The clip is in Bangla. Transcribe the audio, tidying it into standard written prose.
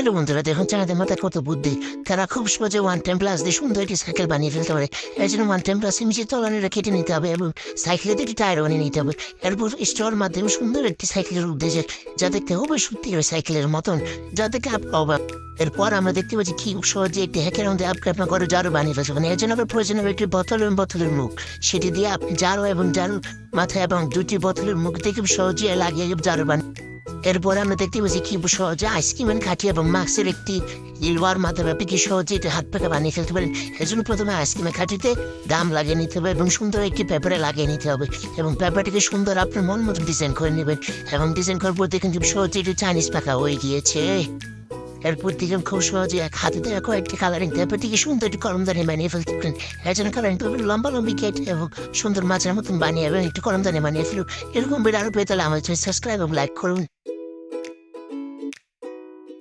হ্যালো বন্ধুরা, দেখুন চাঁদের মাথায় কত বুদ্ধি। তারা খুব সহজে ওয়ান টাইম প্লাস দিয়ে সুন্দর একটি সাইকেল বানিয়ে ফেলতে পারে। এর জন্য ওয়ান টাইম প্লাস নিচে তলানিটা কেটে নিতে হবে এবং সাইকেলের একটি টায়ার বানিয়ে নিতে হবে। এরপর স্টোর মাধ্যমে সুন্দর একটি সাইকেলের রূপ দিয়েছে, যা দেখতে হবে সত্যি ওই সাইকেলের মতন, যা দেখে অবাক। এরপর আমরা দেখতে পাচ্ছি কি সহজে একটি হ্যাকের মধ্যে আপনি আপনার ঘরে জারু বানিয়ে ফেলতে পারেন। এর জন্য আপনার প্রয়োজন হবে একটি বোতল এবং বোতলের মুখ। সেটি দিয়ে আপনি জারু এবং জারু মাথায় এবং দুটি বোতলের মুখ দেখে সহজে লাগিয়ে জারু বানিয়ে। এরপরে আমরা দেখতে পাচ্ছি কি সহজে আইসক্রিমের কাঠি এবং মাস্কের একটি লোহার মাধ্যমে আপনি কি সহজে এটা হাত পাকা বানিয়ে ফেলতে পারেন। এর জন্য প্রথমে আইসক্রিমের কাঠিতে দাম লাগিয়ে নিতে হবে এবং সুন্দর একটি পেপারে লাগিয়ে নিতে হবে এবং পেপারটিকে সুন্দর আপনার মন মতো ডিজাইন করে নেবেন এবং ডিজাইন করার পর দেখুন খুব সহজে একটু চাইনিজ পাকা হয়ে গিয়েছে। এরপর দিকে খুব সহজে এক হাতে দেওয়া কয়েকটি কালারিং পেপার থেকে সুন্দর একটি কলমদানি বানিয়ে ফেলতে পারেন। এর জন্য কালারিং পেপার লম্বা লম্বি কেটে এবং সুন্দর মাছের মতন বানিয়ে এবং একটু কলমদানি বানিয়ে ফেলুন। এরকম ভিডিও আরও পেতে হলে আমার সাবস্ক্রাইব এবং লাইক করুন।